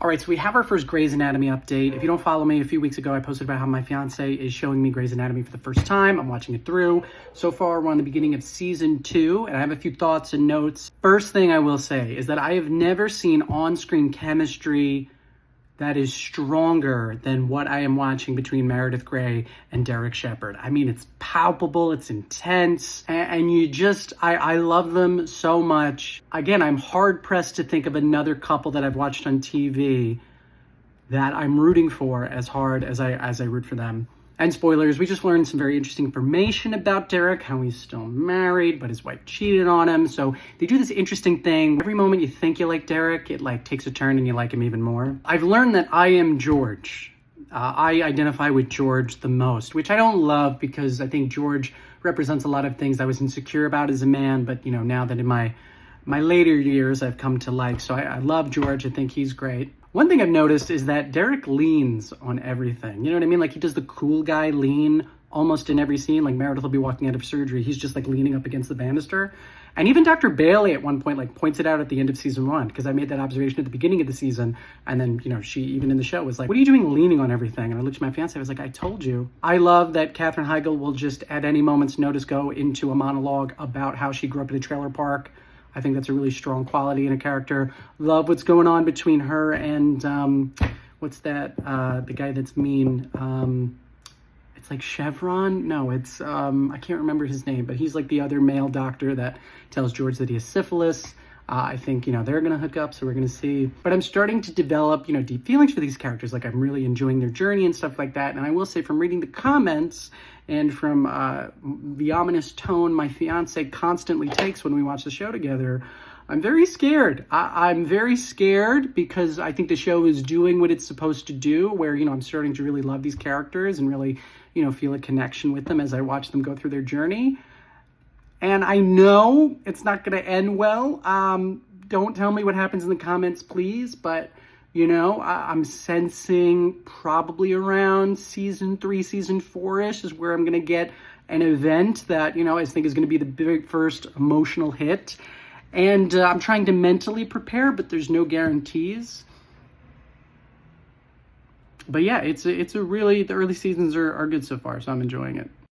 All right, so we have our first Grey's Anatomy update. If you don't follow me, a few weeks ago I posted about how my fiance is showing me Grey's Anatomy for the first time. I'm watching it through. So far, we're on the beginning of season 2, and I have a few thoughts and notes. First thing I will say is that I have never seen on-screen chemistry that is stronger than what I am watching between Meredith Grey and Derek Shepherd. I mean, it's palpable, it's intense, and you just, I love them so much. Again, I'm hard-pressed to think of another couple that I've watched on TV that I'm rooting for as hard as I root for them. And spoilers, we just learned some very interesting information about Derek, how he's still married, but his wife cheated on him. So they do this interesting thing. Every moment you think you like Derek, it like takes a turn and you like him even more. I've learned that I am George. I identify with George the most, which I don't love because I think George represents a lot of things I was insecure about as a man. But, you know, now that in my later years, I've come to like. So I love George. I think he's great. One thing I've noticed is that Derek leans on everything. You know what I mean? Like he does the cool guy lean almost in every scene. Like Meredith will be walking out of surgery. He's just like leaning up against the banister. And even Dr. Bailey at one point like points it out at the end of season 1 because I made that observation at the beginning of the season. And then, you know, she even in the show was like, what are you doing leaning on everything? And I looked at my fiance. I was like, I told you. I love that Katherine Heigl will just at any moment's notice go into a monologue about how she grew up in a trailer park. I think that's a really strong quality in a character. Love what's going on between her and, what's that, the guy that's mean? It's like Chevron? No, it's, I can't remember his name, but he's like the other male doctor that tells George that he has syphilis. I think, you know, they're going to hook up, so we're going to see. But I'm starting to develop, you know, deep feelings for these characters. Like, I'm really enjoying their journey and stuff like that. And I will say from reading the comments and from the ominous tone my fiance constantly takes when we watch the show together, I'm very scared. I'm very scared because I think the show is doing what it's supposed to do, where, you know, I'm starting to really love these characters and really, you know, feel a connection with them as I watch them go through their journey. And I know it's not going to end well. Don't tell me what happens in the comments, please. But, you know, I'm sensing probably around season 3, season 4-ish is where I'm going to get an event that, you know, I think is going to be the big first emotional hit. And I'm trying to mentally prepare, but there's no guarantees. But yeah, it's a really, the early seasons are good so far, so I'm enjoying it.